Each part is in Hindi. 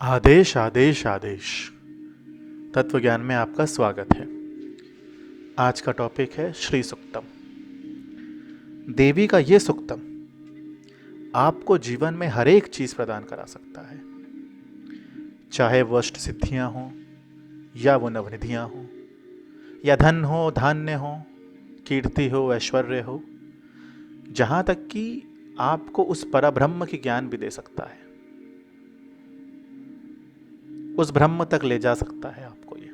आदेश आदेश आदेश। तत्व ज्ञान में आपका स्वागत है। आज का टॉपिक है श्री सुक्तम। देवी का ये सुक्तम आपको जीवन में हर एक चीज प्रदान करा सकता है, चाहे वो अष्ट सिद्धियां हों या वो नवनिधियां हों या धन हो, धान्य हो, कीर्ति हो, ऐश्वर्य हो, जहां तक कि आपको उस परब्रह्म की ज्ञान भी दे सकता है, उस ब्रह्म तक ले जा सकता है आपको ये।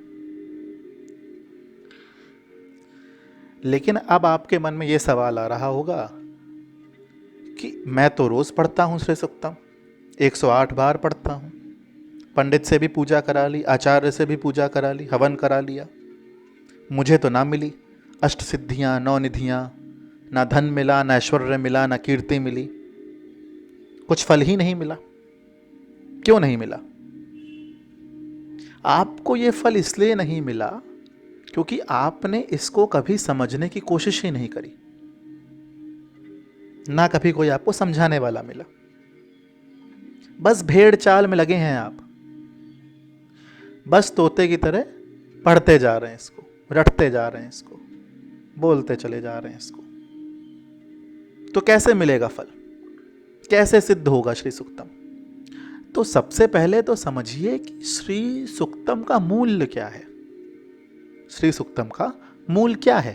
लेकिन अब आपके मन में ये सवाल आ रहा होगा कि मैं तो रोज पढ़ता हूं श्री सुक्तम, 108 बार पढ़ता हूं, पंडित से भी पूजा करा ली, आचार्य से भी पूजा करा ली, हवन करा लिया, मुझे तो ना मिली अष्ट सिद्धियां, नौ निधियां, ना धन मिला, ना ऐश्वर्य मिला, ना कीर्ति मिली, कुछ फल ही नहीं मिला। क्यों नहीं मिला? आपको ये फल इसलिए नहीं मिला क्योंकि आपने इसको कभी समझने की कोशिश ही नहीं करी, ना कभी कोई आपको समझाने वाला मिला। बस भेड़ चाल में लगे हैं आप, बस तोते की तरह पढ़ते जा रहे हैं इसको, रटते जा रहे हैं इसको, बोलते चले जा रहे हैं इसको। तो कैसे मिलेगा फल? कैसे सिद्ध होगा श्री सुक्तम? तो सबसे पहले तो समझिए कि श्री सुक्तम का मूल क्या है। श्री सुक्तम का मूल क्या है?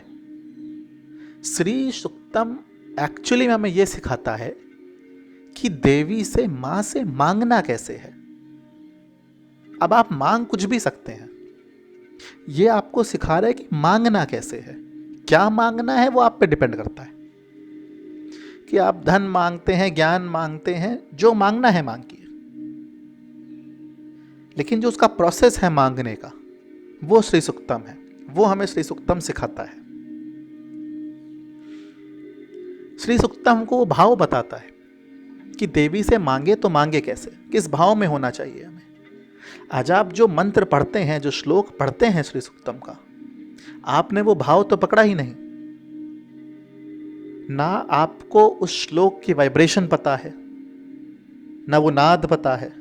श्री सुक्तम एक्चुअली में हमें यह सिखाता है कि देवी से, मां से मांगना कैसे है। अब आप मांग कुछ भी सकते हैं, यह आपको सिखा रहा है कि मांगना कैसे है। क्या मांगना है वो आप पे डिपेंड करता है कि आप धन मांगते हैं, ज्ञान मांगते हैं, जो मांगना है मांगिए। लेकिन जो उसका प्रोसेस है मांगने का, वो श्री सुक्तम है, वो हमें श्री सुक्तम सिखाता है। श्री सुक्तम हमको वो भाव बताता है कि देवी से मांगे तो मांगे कैसे, किस भाव में होना चाहिए हमें। आज आप जो मंत्र पढ़ते हैं, जो श्लोक पढ़ते हैं श्री सुक्तम का, आपने वो भाव तो पकड़ा ही नहीं, ना आपको उस श्लोक की वाइब्रेशन पता है, ना वो नाद पता है,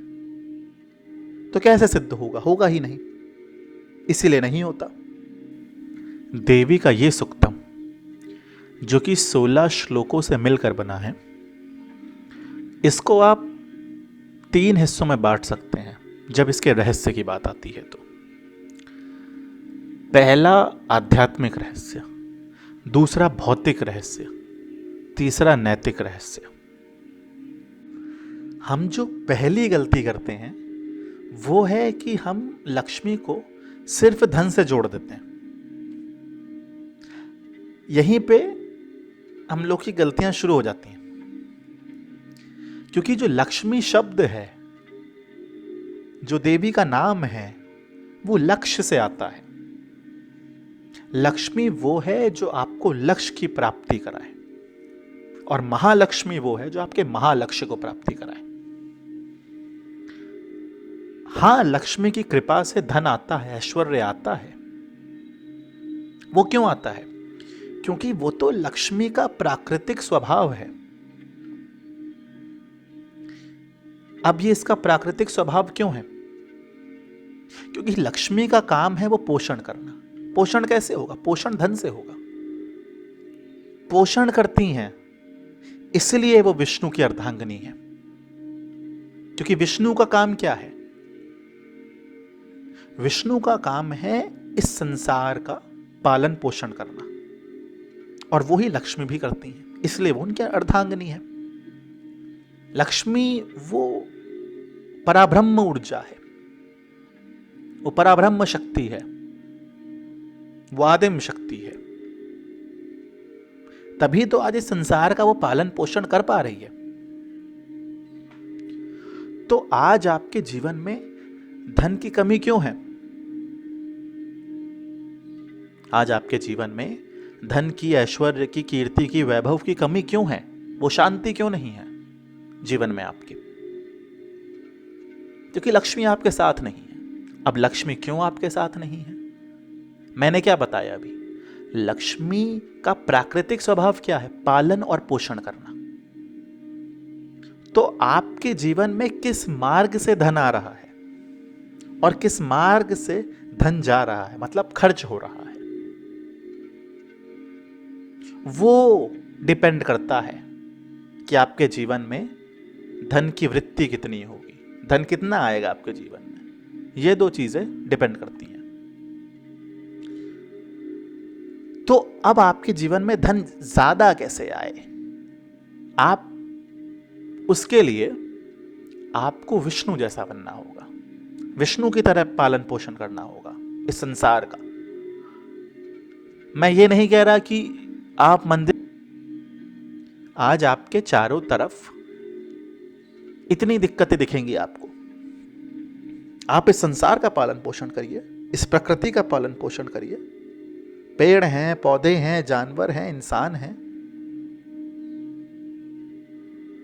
तो कैसे सिद्ध होगा? होगा ही नहीं, इसीलिए नहीं होता। देवी का ये सुक्तम जो कि 16 श्लोकों से मिलकर बना है, इसको आप 3 हिस्सों में बांट सकते हैं जब इसके रहस्य की बात आती है। तो पहला आध्यात्मिक रहस्य, दूसरा भौतिक रहस्य, तीसरा नैतिक रहस्य। हम जो पहली गलती करते हैं वो है कि हम लक्ष्मी को सिर्फ धन से जोड़ देते हैं। यहीं पे हम लोग की गलतियां शुरू हो जाती हैं, क्योंकि जो लक्ष्मी शब्द है, जो देवी का नाम है, वो लक्ष्य से आता है। लक्ष्मी वो है जो आपको लक्ष्य की प्राप्ति कराए, और महालक्ष्मी वो है जो आपके महालक्ष्य को प्राप्ति कराए। हाँ, लक्ष्मी की कृपा से धन आता है, ऐश्वर्य आता है। वो क्यों आता है? क्योंकि वो तो लक्ष्मी का प्राकृतिक स्वभाव है। अब ये इसका प्राकृतिक स्वभाव क्यों है? क्योंकि लक्ष्मी का काम है वो पोषण करना। पोषण कैसे होगा? पोषण धन से होगा। पोषण करती हैं, इसलिए वो विष्णु की अर्धांगिनी है। क्योंकि विष्णु का काम क्या है? विष्णु का काम है इस संसार का पालन पोषण करना, और वो ही लक्ष्मी भी करती हैं, इसलिए वो उनकी अर्धांगिनी है। लक्ष्मी वो पराब्रह्म ऊर्जा है, वो पराब्रह्म शक्ति है, वो आदिम शक्ति है। तभी तो आज इस संसार का वो पालन पोषण कर पा रही है। तो आज आपके जीवन में धन की कमी क्यों है? आज आपके जीवन में धन की, ऐश्वर्य की, कीर्ति की, वैभव की कमी क्यों है? वो शांति क्यों नहीं है जीवन में आपके? क्योंकि लक्ष्मी आपके साथ नहीं है। अब लक्ष्मी क्यों आपके साथ नहीं है? मैंने क्या बताया अभी? लक्ष्मी का प्राकृतिक स्वभाव क्या है? पालन और पोषण करना। तो आपके जीवन में किस मार्ग से धन आ रहा है? और किस मार्ग से धन जा रहा है, मतलब खर्च हो रहा है, वो डिपेंड करता है कि आपके जीवन में धन की वृत्ति कितनी होगी, धन कितना आएगा आपके जीवन में। ये दो चीजें डिपेंड करती हैं। तो अब आपके जीवन में धन ज्यादा कैसे आए, आप उसके लिए आपको विष्णु जैसा बनना होगा, विष्णु की तरह पालन पोषण करना होगा इस संसार का। मैं ये नहीं कह रहा कि आप मंदिर, आज आपके चारों तरफ इतनी दिक्कतें दिखेंगी आपको, आप इस संसार का पालन पोषण करिए, इस प्रकृति का पालन पोषण करिए। पेड़ हैं, पौधे हैं, जानवर हैं, इंसान हैं,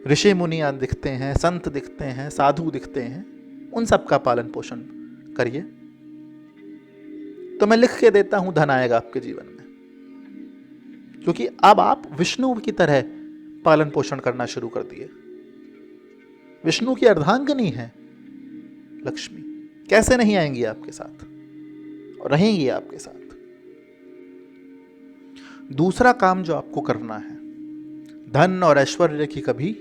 ऋषि मुनि आदि दिखते हैं, संत दिखते हैं, साधु दिखते हैं, उन सब का पालन पोषण करिए। तो मैं लिख के देता हूं, धन आएगा आपके जीवन में, क्योंकि अब आप विष्णु की तरह पालन पोषण करना शुरू कर दिए। विष्णु की अर्धांगिनी है लक्ष्मी, कैसे नहीं आएंगी आपके साथ और रहेंगी आपके साथ। दूसरा काम जो आपको करना है, धन और ऐश्वर्य की कभी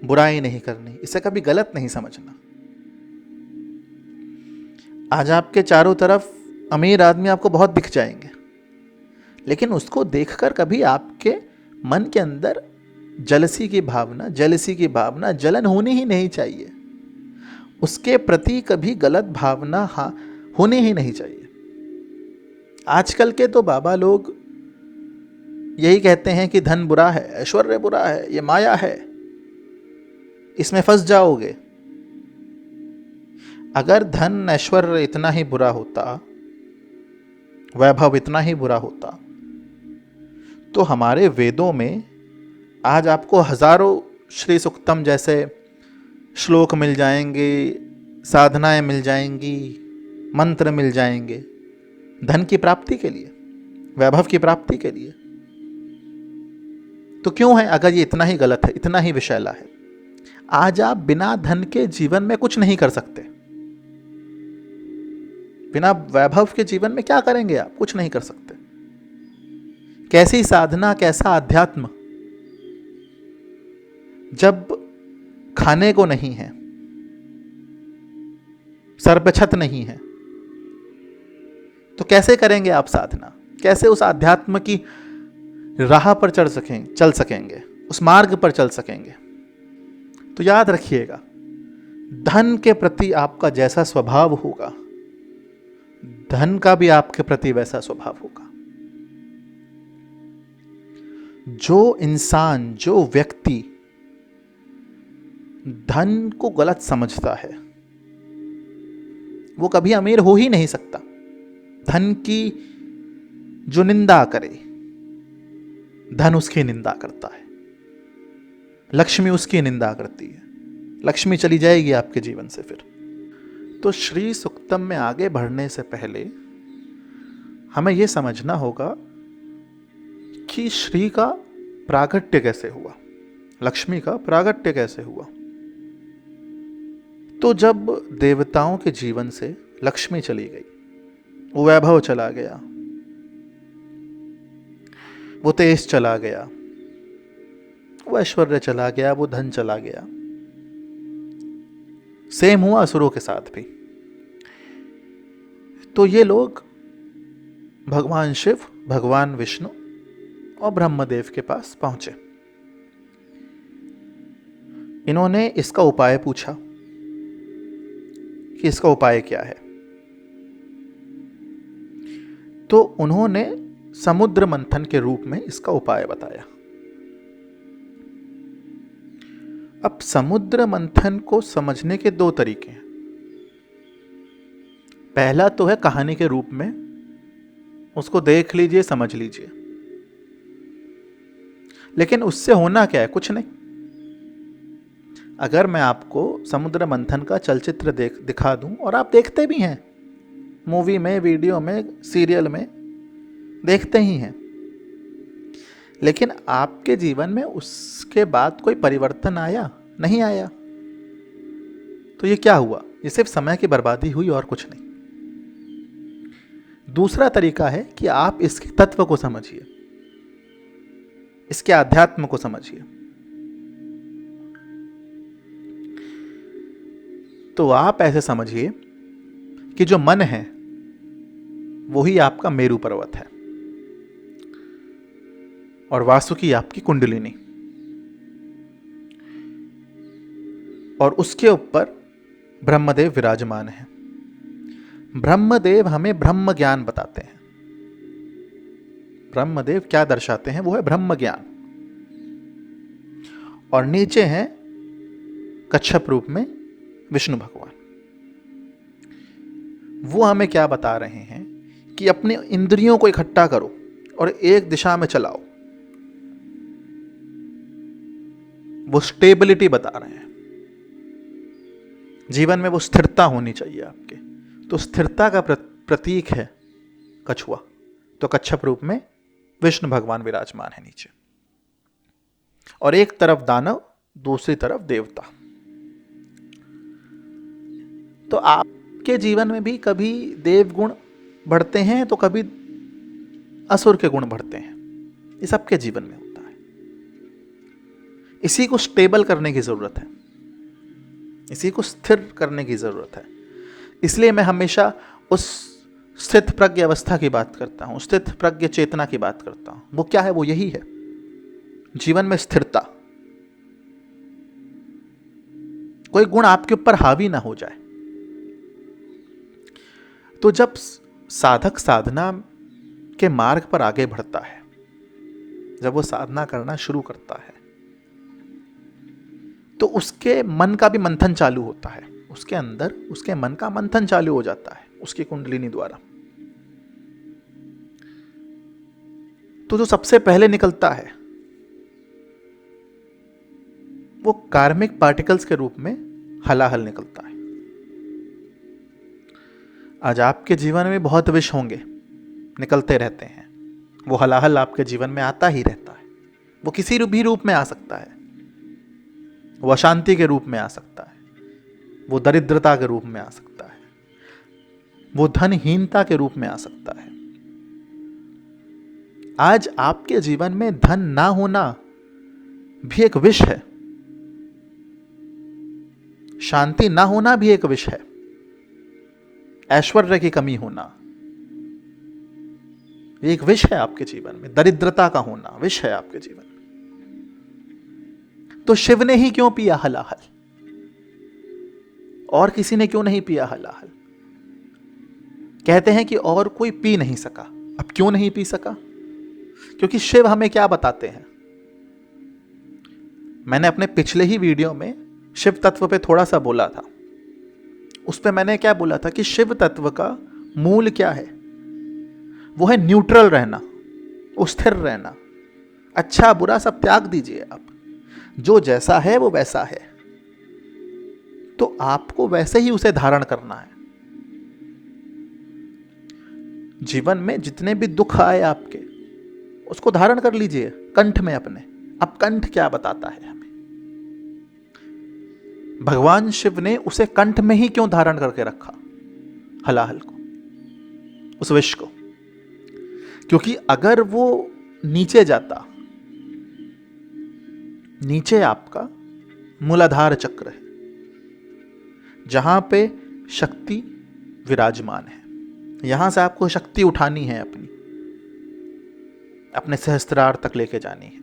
बुराई नहीं करनी, इसे कभी गलत नहीं समझना। आज आपके चारों तरफ अमीर आदमी आपको बहुत दिख जाएंगे, लेकिन उसको देखकर कभी आपके मन के अंदर जलसी की भावना, जलन होनी ही नहीं चाहिए। उसके प्रति कभी गलत भावना होनी ही नहीं चाहिए। आजकल के तो बाबा लोग यही कहते हैं कि धन बुरा है, ऐश्वर्य बुरा है, ये माया है, इसमें फंस जाओगे। अगर धन ऐश्वर्य इतना ही बुरा होता, वैभव इतना ही बुरा होता, तो हमारे वेदों में आज आपको हजारों श्री सुक्तम जैसे श्लोक मिल जाएंगे, साधनाएं मिल जाएंगी, मंत्र मिल जाएंगे धन की प्राप्ति के लिए, वैभव की प्राप्ति के लिए। तो क्यों है, अगर ये इतना ही गलत है, इतना ही विषैला है? आज आप बिना धन के जीवन में कुछ नहीं कर सकते। बिना वैभव के जीवन में क्या करेंगे आप? कुछ नहीं कर सकते। कैसी साधना, कैसा आध्यात्म, जब खाने को नहीं है, सर पे छत नहीं है, तो कैसे करेंगे आप साधना? कैसे उस आध्यात्म की राह पर चल सकेंगे, उस मार्ग पर चल सकेंगे? तो याद रखिएगा, धन के प्रति आपका जैसा स्वभाव होगा, धन का भी आपके प्रति वैसा स्वभाव होगा। जो इंसान, जो व्यक्ति धन को गलत समझता है, वो कभी अमीर हो ही नहीं सकता। धन की जो निंदा करे, धन उसकी निंदा करता है, लक्ष्मी उसकी निंदा करती है, लक्ष्मी चली जाएगी आपके जीवन से फिर। तो श्री सुक्तम में आगे बढ़ने से पहले हमें यह समझना होगा कि श्री का प्रागट्य कैसे हुआ, लक्ष्मी का प्रागट्य कैसे हुआ। तो जब देवताओं के जीवन से लक्ष्मी चली गई, वो वैभव चला गया, वो तेज चला गया, वो ऐश्वर्य चला गया, वो धन चला गया। सेम हुआ असुरों के साथ भी। तो ये लोग भगवान शिव, भगवान विष्णु और ब्रह्मदेव के पास पहुंचे। इन्होंने इसका उपाय पूछा कि इसका उपाय क्या है। तो उन्होंने समुद्र मंथन के रूप में इसका उपाय बताया। अब समुद्र मंथन को समझने के दो तरीके हैं। पहला तो है कहानी के रूप में, उसको देख लीजिए, समझ लीजिए, लेकिन उससे होना क्या है? कुछ नहीं। अगर मैं आपको समुद्र मंथन का चलचित्र दिखा दूं, और आप देखते भी हैं, मूवी में, वीडियो में, सीरियल में देखते ही हैं, लेकिन आपके जीवन में उसके बाद कोई परिवर्तन आया? नहीं आया। तो ये क्या हुआ? ये सिर्फ समय की बर्बादी हुई और कुछ नहीं। दूसरा तरीका है कि आप इसके तत्व को समझिए, इसके आध्यात्म को समझिए। तो आप ऐसे समझिए कि जो मन है वही आपका मेरू पर्वत है और वासुकी आपकी कुंडलिनी, और उसके ऊपर ब्रह्मदेव विराजमान है। ब्रह्मदेव हमें ब्रह्म ज्ञान बताते हैं। ब्रह्मदेव क्या दर्शाते हैं? वो है ब्रह्म ज्ञान। और नीचे हैं कच्छप रूप में विष्णु भगवान। वो हमें क्या बता रहे हैं कि अपने इंद्रियों को इकट्ठा करो और एक दिशा में चलाओ। वो स्टेबिलिटी बता रहे हैं। जीवन में वो स्थिरता होनी चाहिए आपके। तो स्थिरता का प्रतीक है कछुआ। तो कच्छप रूप में विष्णु भगवान विराजमान है नीचे, और एक तरफ दानव, दूसरी तरफ देवता। तो आपके जीवन में भी कभी देव गुण बढ़ते हैं तो कभी असुर के गुण बढ़ते हैं। ये सबके जीवन में होता है। इसी को स्टेबल करने की जरूरत है, इसी को स्थिर करने की जरूरत है। इसलिए मैं हमेशा उस स्थित प्रज्ञ अवस्था की बात करता हूं, स्थित प्रज्ञ चेतना की बात करता हूं। वो क्या है? वो यही है, जीवन में स्थिरता। कोई गुण आपके ऊपर हावी ना हो जाए। तो जब साधक साधना के मार्ग पर आगे बढ़ता है, जब वो साधना करना शुरू करता है, तो उसके मन का भी मंथन चालू होता है। उसके अंदर उसके मन का मंथन चालू हो जाता है उसकी कुंडलिनी द्वारा। तो जो सबसे पहले निकलता है वो कार्मिक पार्टिकल्स के रूप में हलाहल निकलता है। आज आपके जीवन में बहुत विष होंगे, निकलते रहते हैं। वो हलाहल आपके जीवन में आता ही रहता है। वो किसी भी रूप में आ सकता है। वो अशांति के रूप में आ सकता है, वो दरिद्रता के रूप में आ सकता है, वो धनहीनता के रूप में आ सकता है। आज आपके जीवन में धन ना होना भी एक विष है, शांति ना होना भी एक विष है, ऐश्वर्य की कमी होना एक विष है आपके जीवन में, दरिद्रता का होना विष है आपके जीवन में। तो शिव ने ही क्यों पिया हलाहल? और किसी ने क्यों नहीं पिया हलाहल? कहते हैं कि और कोई पी नहीं सका। अब क्यों नहीं पी सका? क्योंकि शिव हमें क्या बताते हैं। मैंने अपने पिछले ही वीडियो में शिव तत्व पे थोड़ा सा बोला था। उस पे मैंने क्या बोला था कि शिव तत्व का मूल क्या है? वो है न्यूट्रल रहना, स्थिर रहना। अच्छा बुरा सब त्याग दीजिए आप, जो जैसा है वो वैसा है। तो आपको वैसे ही उसे धारण करना है। जीवन में जितने भी दुख आए आपके, उसको धारण कर लीजिए कंठ में अपने। अब कंठ क्या बताता है हमें? भगवान शिव ने उसे कंठ में ही क्यों धारण करके रखा? हलाहल को, उस विष को। क्योंकि अगर वो नीचे जाता, नीचे आपका मूलाधार चक्र है, जहां पे शक्ति विराजमान है। यहां से आपको शक्ति उठानी है, अपने सहस्त्रार तक लेके जानी है,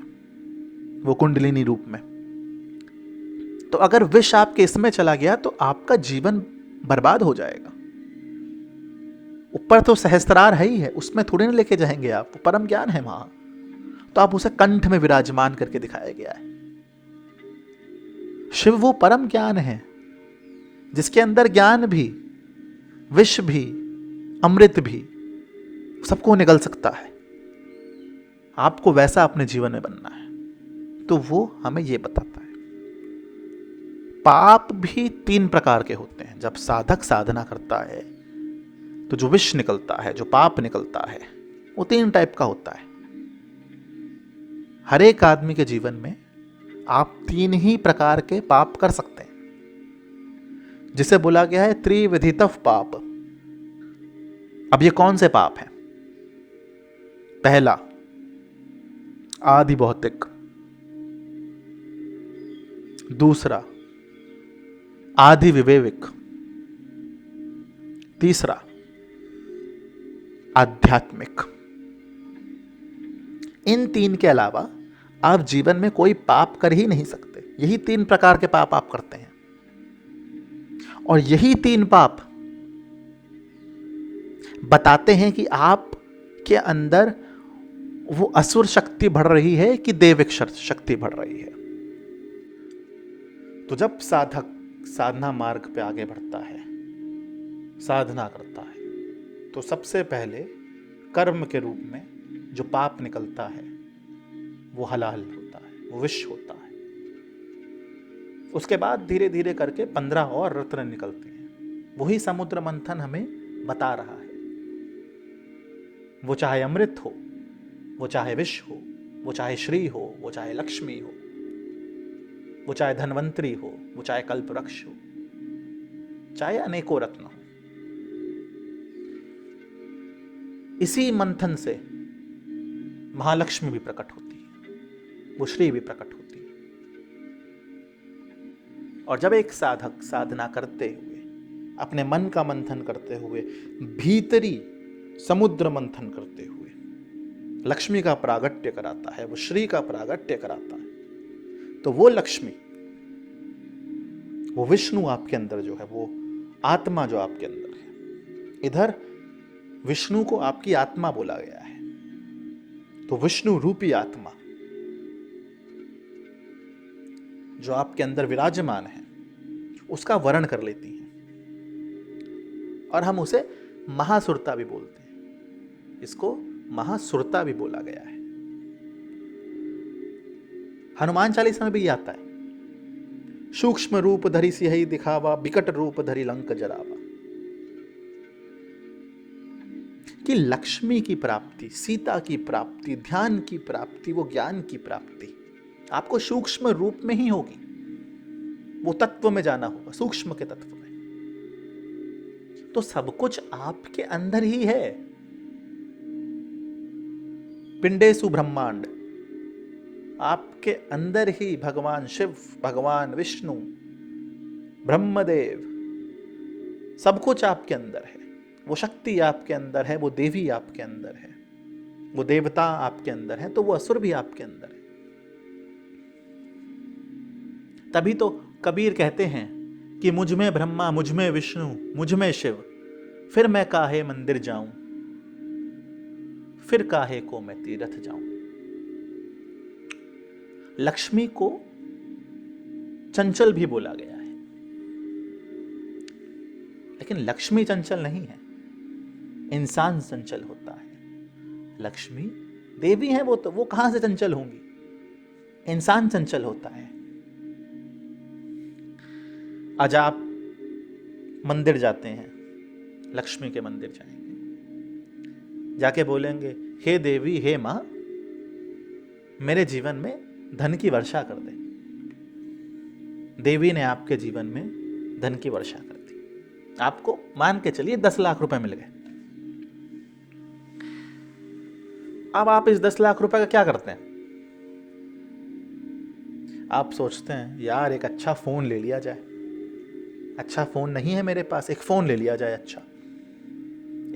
वो कुंडलिनी रूप में। तो अगर विष आपके इसमें चला गया तो आपका जीवन बर्बाद हो जाएगा। ऊपर तो सहस्त्रार है ही है, उसमें थोड़े ना लेके जाएंगे आप, वो परम ज्ञान है वहां। तो आप उसे कंठ में विराजमान करके दिखाया गया है। शिव वो परम ज्ञान है जिसके अंदर ज्ञान भी, विष भी, अमृत भी, सबको निकल सकता है। आपको वैसा अपने जीवन में बनना है। तो वो हमें ये बताता है। पाप भी 3 प्रकार के होते हैं। जब साधक साधना करता है तो जो विष निकलता है, जो पाप निकलता है, वो 3 टाइप का होता है। हर एक आदमी के जीवन में आप 3 ही प्रकार के पाप कर सकते हैं। जिसे बोला गया है त्रिविधितः पाप। अब ये कौन से पाप हैं? पहला, आदि भौतिक। दूसरा, आदि विवेक। तीसरा, आध्यात्मिक। इन तीन के अलावा आप जीवन में कोई पाप कर ही नहीं सकते। यही तीन प्रकार के पाप आप करते हैं, और यही तीन पाप बताते हैं कि आप के अंदर वो असुर शक्ति बढ़ रही है कि दैविक शक्ति बढ़ रही है। तो जब साधक साधना मार्ग पे आगे बढ़ता है, साधना करता है, तो सबसे पहले कर्म के रूप में जो पाप निकलता है वो हलाल होता है, वो विष होता है। उसके बाद धीरे धीरे करके 15 और रत्न निकलते हैं। वही समुद्र मंथन हमें बता रहा है। वो चाहे अमृत हो, वो चाहे विष हो, वो चाहे श्री हो, वो चाहे लक्ष्मी हो, वो चाहे धनवंतरी हो, वो चाहे कल्पवृक्ष हो, चाहे अनेकों रत्न हो, इसी मंथन से महालक्ष्मी भी प्रकट होती है, वो श्री भी प्रकट होती है। और जब एक साधक साधना करते हुए, अपने मन का मंथन करते हुए, भीतरी समुद्र मंथन करते हुए लक्ष्मी का प्रागट्य कराता है, वो श्री का प्रागट्य कराता है, तो वो लक्ष्मी, वो विष्णु आपके अंदर जो है, वो आत्मा जो आपके अंदर है, इधर विष्णु को आपकी आत्मा बोला गया है, तो विष्णु रूपी आत्मा जो आपके अंदर विराजमान है, उसका वर्ण कर लेती है। और हम उसे महासुरता भी बोलते हैं, इसको महासुरता भी बोला गया है। हनुमान चालीसा में भी आता है, सूक्ष्म रूप धरि सिंहई दिखावा, बिकट रूप धरि लंक जरावा। कि लक्ष्मी की प्राप्ति, सीता की प्राप्ति, ध्यान की प्राप्ति, वो ज्ञान की प्राप्ति आपको सूक्ष्म रूप में ही होगी। वो तत्व में जाना होगा, सूक्ष्म के तत्व में। तो सब कुछ आपके अंदर ही है। पिंडेसु ब्रह्मांड, आपके अंदर ही भगवान शिव, भगवान विष्णु, ब्रह्मदेव, सब कुछ आपके अंदर है। वो शक्ति आपके अंदर है, वो देवी आपके अंदर है, वो देवता आपके अंदर है, तो वो असुर भी आपके अंदर है। तभी तो कबीर कहते हैं कि मुझ में ब्रह्मा, मुझ में विष्णु, मुझ में शिव, फिर मैं काहे मंदिर जाऊं, फिर काहे को मैं तीर्थ जाऊं। लक्ष्मी को चंचल भी बोला गया है, लेकिन लक्ष्मी चंचल नहीं है, इंसान चंचल होता है। लक्ष्मी देवी है, वो तो वो कहां से चंचल होंगी, इंसान चंचल होता है। आज आप मंदिर जाते हैं, लक्ष्मी के मंदिर जाएंगे, जाके बोलेंगे, हे देवी, हे मां, मेरे जीवन में धन की वर्षा कर दे। देवी ने आपके जीवन में धन की वर्षा कर दी। आपको मान के चलिए 10 लाख रुपए मिल गए। अब आप इस 10 लाख रुपए का क्या करते हैं? आप सोचते हैं, यार एक अच्छा फोन ले लिया जाए। अच्छा फोन नहीं है मेरे पास, एक फोन ले लिया जाए। अच्छा,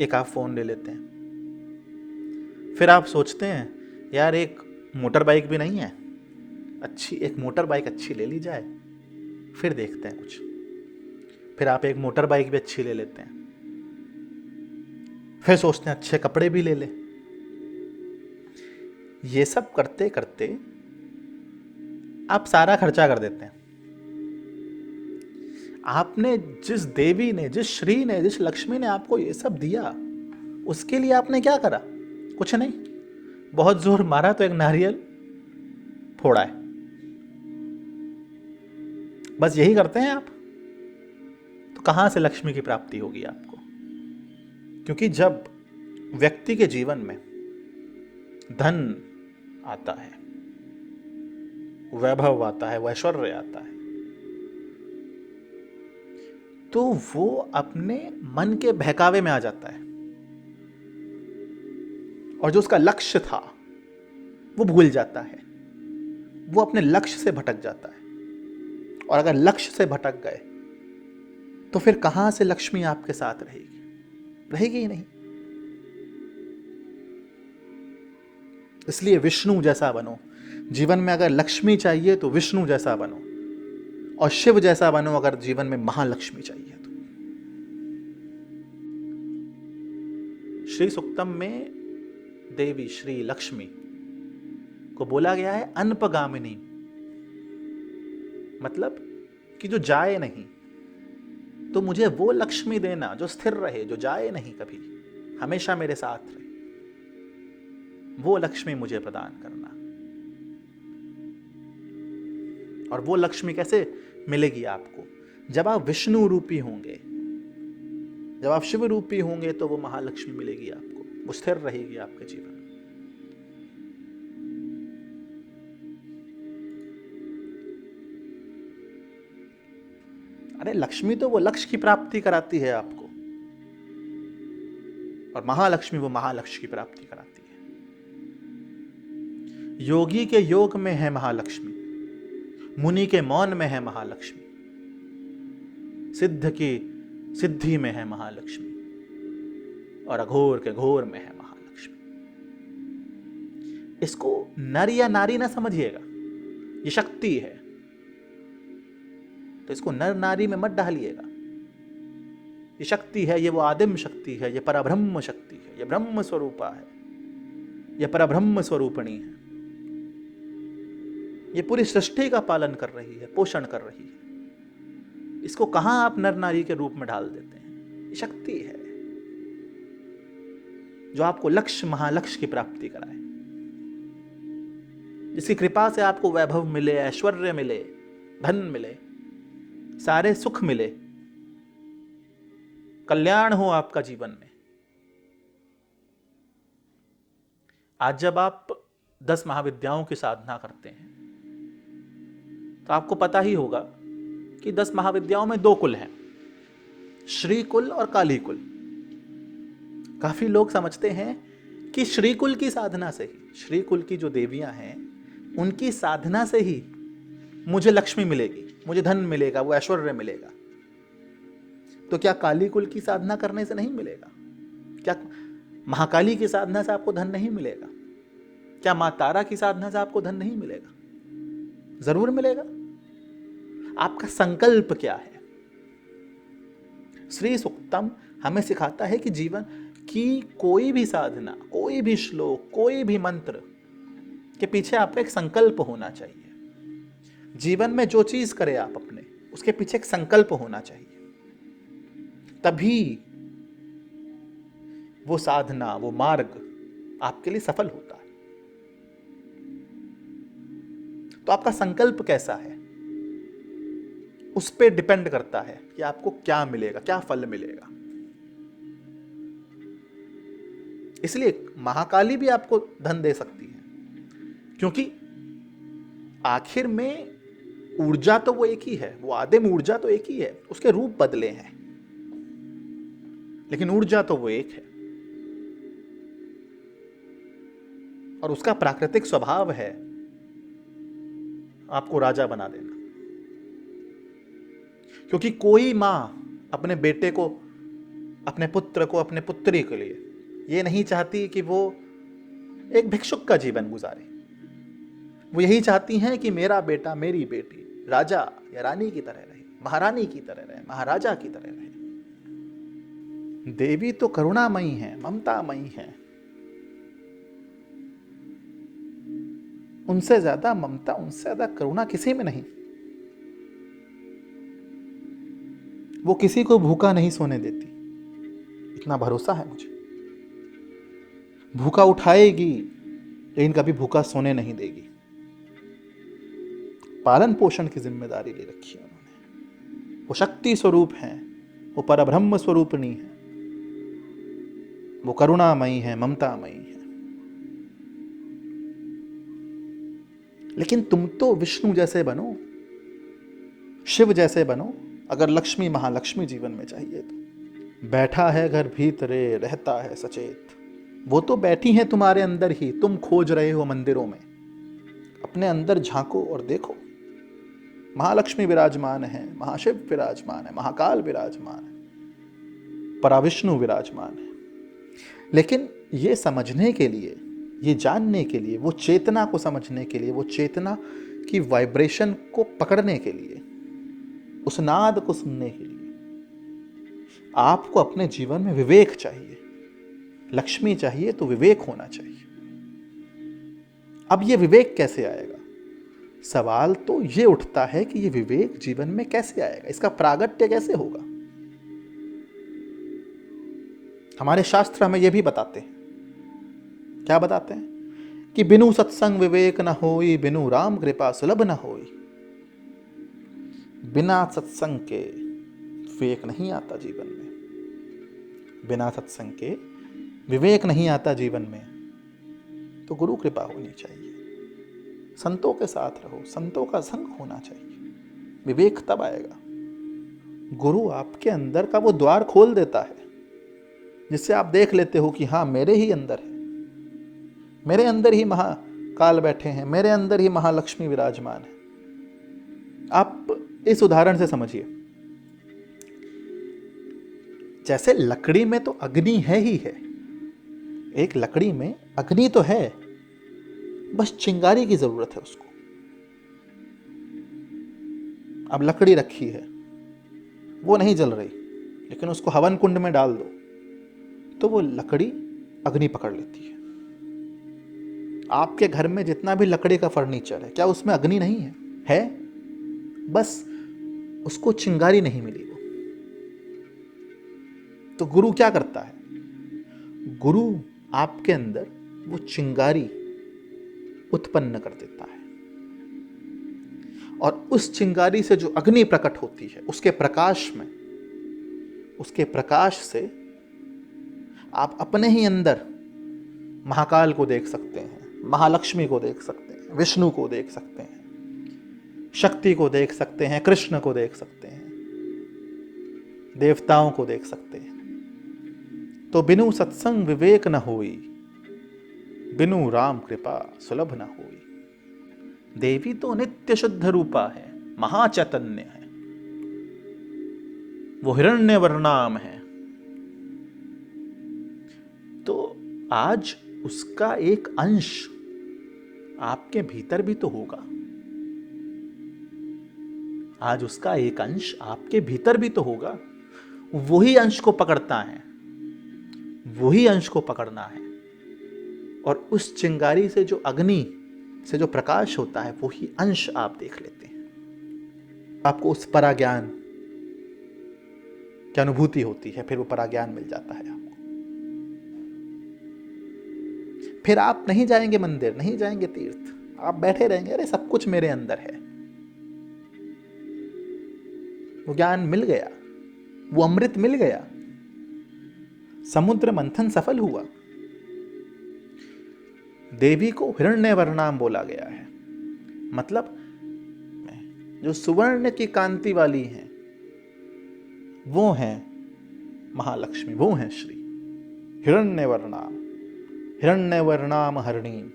एक आप फोन ले लेते हैं। फिर आप सोचते हैं, यार एक मोटर बाइक भी नहीं है, अच्छी एक मोटर बाइक अच्छी ले ली जाए। फिर देखते हैं कुछ, फिर आप एक मोटर बाइक भी अच्छी ले लेते हैं। फिर सोचते हैं अच्छे कपड़े भी ले ले। ये सब करते करते आप सारा खर्चा कर देते हैं। आपने जिस देवी ने, जिस श्री ने, जिस लक्ष्मी ने आपको ये सब दिया, उसके लिए आपने क्या करा? कुछ नहीं, बहुत जोर मारा तो एक नारियल फोड़ा है। बस यही करते हैं आप। तो कहां से लक्ष्मी की प्राप्ति होगी आपको? क्योंकि जब व्यक्ति के जीवन में धन आता है, वैभव आता है, ऐश्वर्य आता है, तो वो अपने मन के बहकावे में आ जाता है और जो उसका लक्ष्य था वो भूल जाता है, वो अपने लक्ष्य से भटक जाता है। और अगर लक्ष्य से भटक गए तो फिर कहां से लक्ष्मी आपके साथ रहेगी? रहेगी ही नहीं। इसलिए विष्णु जैसा बनो। जीवन में अगर लक्ष्मी चाहिए तो विष्णु जैसा बनो, और शिव जैसा बनो अगर जीवन में महालक्ष्मी चाहिए तो। श्री सूक्तम में देवी श्री लक्ष्मी को बोला गया है अनपगामिनी, मतलब कि जो जाए नहीं। तो मुझे वो लक्ष्मी देना जो स्थिर रहे, जो जाए नहीं कभी, हमेशा मेरे साथ रहे, वो लक्ष्मी मुझे प्रदान करना। और वो लक्ष्मी कैसे मिलेगी आपको? जब आप विष्णु रूपी होंगे, जब आप शिव रूपी होंगे, तो वो महालक्ष्मी मिलेगी आपको, वो स्थिर रहेगी आपके जीवन में। अरे लक्ष्मी तो वो लक्ष्य की प्राप्ति कराती है आपको, और महालक्ष्मी वो महालक्ष्य की प्राप्ति कराती है। योगी के योग में है महालक्ष्मी, मुनि के मौन में है महालक्ष्मी, सिद्ध की सिद्धि में है महालक्ष्मी, और अघोर के घोर में है महालक्ष्मी। इसको नर या नारी ना समझिएगा, ये शक्ति है, तो इसको नर नारी में मत डालिएगा। ये शक्ति है, ये वो आदिम शक्ति है, ये परब्रह्म शक्ति है, ये ब्रह्म स्वरूपा है, ये परब्रह्म स्वरूपणी है। ये पूरी सृष्टि का पालन कर रही है, पोषण कर रही है। इसको कहां आप नर नारी के रूप में डाल देते हैं? ये शक्ति है जो आपको लक्ष्य महालक्ष्य की प्राप्ति कराए, जिसकी कृपा से आपको वैभव मिले, ऐश्वर्य मिले, धन मिले, सारे सुख मिले, कल्याण हो आपका जीवन में। आज जब आप 10 महाविद्याओं की साधना करते हैं तो आपको पता ही होगा कि 10 महाविद्याओं में 2 कुल हैं, श्री कुल और काली कुल। काफी लोग समझते हैं कि श्री कुल की साधना से ही, श्री कुल की जो देवियां हैं उनकी साधना से ही मुझे लक्ष्मी मिलेगी, मुझे धन मिलेगा, वो ऐश्वर्य मिलेगा। तो क्या काली कुल की साधना करने से नहीं मिलेगा? क्या महाकाली की साधना से आपको धन नहीं मिलेगा? क्या मां तारा की साधना से आपको धन नहीं मिलेगा? जरूर मिलेगा। आपका संकल्प क्या है? श्री सूक्तम हमें सिखाता है कि जीवन की कोई भी साधना, कोई भी श्लोक, कोई भी मंत्र के पीछे आपका एक संकल्प होना चाहिए। जीवन में जो चीज करे आप अपने, उसके पीछे एक संकल्प होना चाहिए, तभी वो साधना, वो मार्ग आपके लिए सफल होता है। तो आपका संकल्प कैसा है, उस पर डिपेंड करता है कि आपको क्या मिलेगा, क्या फल मिलेगा। इसलिए महाकाली भी आपको धन दे सकती है, क्योंकि आखिर में ऊर्जा तो वो एक ही है, वो आदिम ऊर्जा तो एक ही है, उसके रूप बदले हैं, लेकिन ऊर्जा तो वो एक है। और उसका प्राकृतिक स्वभाव है आपको राजा बना देना। क्योंकि कोई मां अपने बेटे को, अपने पुत्र को, अपने पुत्री के लिए ये नहीं चाहती कि वो एक भिक्षुक का जीवन गुजारे। वो यही चाहती हैं कि मेरा बेटा, मेरी बेटी राजा या रानी की तरह रहे, महारानी की तरह रहे, महाराजा की तरह रहे। देवी तो करुणामयी है, ममतामयी है। उनसे ज्यादा ममता, उनसे ज्यादा करुणा किसी में नहीं। वो किसी को भूखा नहीं सोने देती, इतना भरोसा है मुझे। भूखा उठाएगी लेकिन कभी भूखा सोने नहीं देगी। पालन पोषण की जिम्मेदारी ले रखी है उन्होंने। वो शक्ति स्वरूप है, वो परब्रह्म स्वरूपणी है, वो करुणामयी है, ममतामयी है। लेकिन तुम तो विष्णु जैसे बनो, शिव जैसे बनो, अगर लक्ष्मी महालक्ष्मी जीवन में चाहिए तो। बैठा है घर भीतरे रहता है सचेत, वो तो बैठी हैं तुम्हारे अंदर ही, तुम खोज रहे हो मंदिरों में। अपने अंदर झांको और देखो, महालक्ष्मी विराजमान है, महाशिव विराजमान है, महाकाल विराजमान है, पराविष्णु विराजमान है। लेकिन ये समझने के लिए, ये जानने के लिए, वो चेतना को समझने के लिए, वो चेतना की वाइब्रेशन को पकड़ने के लिए, उस नाद को सुनने के लिए आपको अपने जीवन में विवेक चाहिए। लक्ष्मी चाहिए तो विवेक होना चाहिए। अब ये विवेक कैसे आएगा? सवाल तो ये उठता है कि ये विवेक जीवन में कैसे आएगा, इसका प्रागट्य कैसे होगा। हमारे शास्त्र हमें यह भी बताते हैं, क्या बताते हैं? कि बिनु सत्संग विवेक न होई, बिनु राम कृपा सुलभ न होई। बिना सत्संग के विवेक नहीं आता जीवन में, बिना सत्संग के विवेक नहीं आता जीवन में। तो गुरु कृपा होनी चाहिए, संतों के साथ रहो, संतों का संग होना चाहिए, विवेक तब आएगा। गुरु आपके अंदर का वो द्वार खोल देता है जिससे आप देख लेते हो कि हाँ, मेरे ही अंदर है, मेरे अंदर ही महाकाल बैठे हैं, मेरे अंदर ही महालक्ष्मी विराजमान है। आप इस उदाहरण से समझिए, जैसे लकड़ी में तो अग्नि है ही है, एक लकड़ी में अग्नि तो है, बस चिंगारी की जरूरत है उसको। अब लकड़ी रखी है, वो नहीं जल रही, लेकिन उसको हवन कुंड में डाल दो तो वो लकड़ी अग्नि पकड़ लेती है। आपके घर में जितना भी लकड़ी का फर्नीचर है, क्या उसमें अग्नि नहीं है? है, बस उसको चिंगारी नहीं मिली वो। तो गुरु क्या करता है? गुरु आपके अंदर वो चिंगारी उत्पन्न कर देता है, और उस चिंगारी से जो अग्नि प्रकट होती है, उसके प्रकाश से आप अपने ही अंदर महाकाल को देख सकते हैं, महालक्ष्मी को देख सकते हैं, विष्णु को देख सकते हैं, शक्ति को देख सकते हैं, कृष्ण को देख सकते हैं, देवताओं को देख सकते हैं। तो बिनु सत्संग विवेक न होई, बिनु राम कृपा सुलभ न होई। देवी तो नित्य शुद्ध रूपा है, महाचैतन्य है, वो हिरण्य वर्णाम है। तो आज उसका एक अंश आपके भीतर भी तो होगा, आज उसका एक अंश आपके भीतर भी तो होगा। वही अंश को पकड़ता है, वही अंश को पकड़ना है, और उस चिंगारी से जो अग्नि से जो प्रकाश होता है, वही अंश आप देख लेते हैं। आपको उस पराज्ञान की अनुभूति होती है, फिर वो पराज्ञान मिल जाता है आपको। फिर आप नहीं जाएंगे मंदिर, नहीं जाएंगे तीर्थ, आप बैठे रहेंगे, अरे सब कुछ मेरे अंदर है। वो ज्ञान मिल गया, वो अमृत मिल गया, समुद्र मंथन सफल हुआ। देवी को हिरण्यवर्णाम बोला गया है, मतलब जो सुवर्ण की कांति वाली हैं वो हैं महालक्ष्मी, वो हैं श्री। हिरण्यवर्णाम, हिरण्यवर्णाम हरिणीम।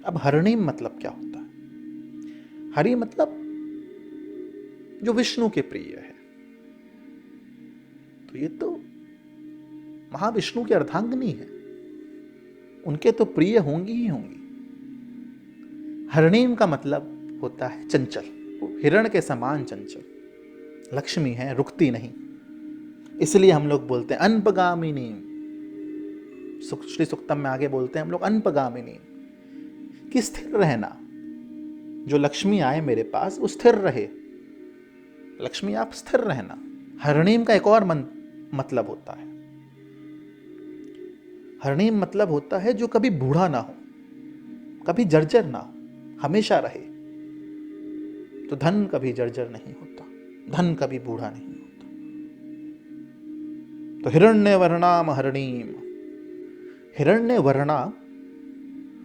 अब हरिणीम मतलब क्या होता है? हरि मतलब जो विष्णु के प्रिय है। तो ये तो महाविष्णु की अर्धांगिनी है, उनके तो प्रिय होंगी ही होंगी। हरिणीम का मतलब होता है चंचल, हिरण के समान चंचल। लक्ष्मी है, रुकती नहीं, इसलिए हम लोग बोलते हैं अनपगामिनी। श्री सुक्तम में आगे बोलते हैं हम लोग अनपगामिनी, कि स्थिर रहना। जो लक्ष्मी आए मेरे पास वो स्थिर रहे, लक्ष्मी आप स्थिर रहना। हरिणीम का एक और मतलब होता है, हरिणीम मतलब होता है जो कभी बूढ़ा ना हो, कभी जर्जर ना हो, हमेशा रहे। तो धन कभी जर्जर नहीं होता, धन कभी बूढ़ा नहीं होता। तो हिरण्यवर्णाम हरिणीम। हिरण्यवर्णा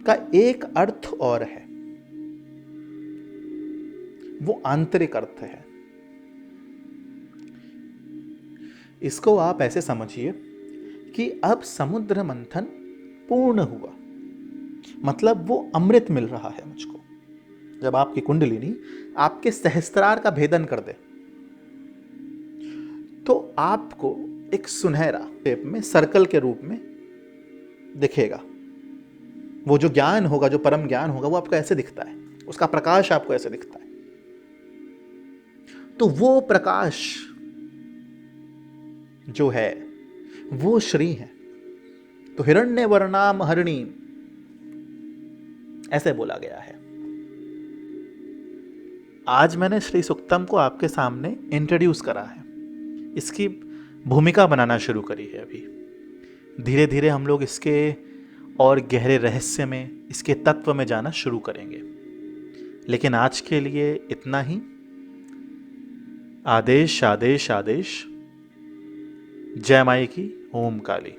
का एक अर्थ और है, वो आंतरिक अर्थ है। इसको आप ऐसे समझिए कि अब समुद्र मंथन पूर्ण हुआ, मतलब वो अमृत मिल रहा है मुझको। जब आपकी कुंडलिनी आपके सहस्त्रार का भेदन कर दे तो आपको एक सुनहरा शेप में, सर्कल के रूप में दिखेगा। वो जो ज्ञान होगा, जो परम ज्ञान होगा, वो आपको ऐसे दिखता है, उसका प्रकाश आपको ऐसे दिखता है। तो वो प्रकाश जो है वो श्री है। तो हिरण्य वर्णाम हरिणी ऐसे बोला गया है। आज मैंने श्री सूक्तम को आपके सामने इंट्रोड्यूस करा है, इसकी भूमिका बनाना शुरू करी है। अभी धीरे धीरे हम लोग इसके और गहरे रहस्य में, इसके तत्व में जाना शुरू करेंगे। लेकिन आज के लिए इतना ही। आदेश आदेश आदेश। जय माई की। ओम काली।